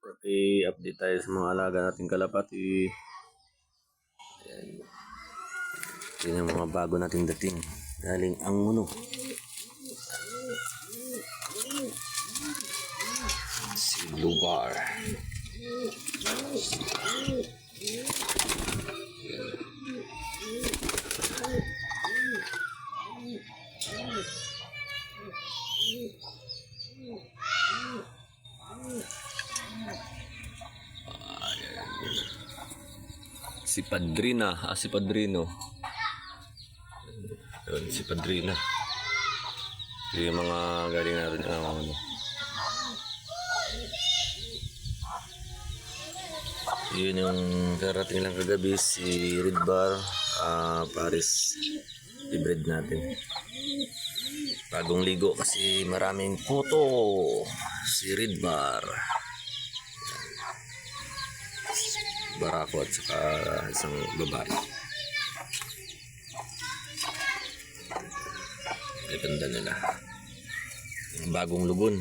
I-update tayo sa mga alaga nating kalapati. Ayan. Yun yung mga bago nating dating. Galing ang muno. Si Lugar. Si Padrina, si Padrino. Yun, si Padrina. Yung mga galing natin ano. Yun yung karating lang kagabi, si Red Bar, Paris. I-breed natin. Bagong ligo kasi maraming puto. Si Red Bar. Barako at saka isang babae. Ang ganda nila. Bagong lubon.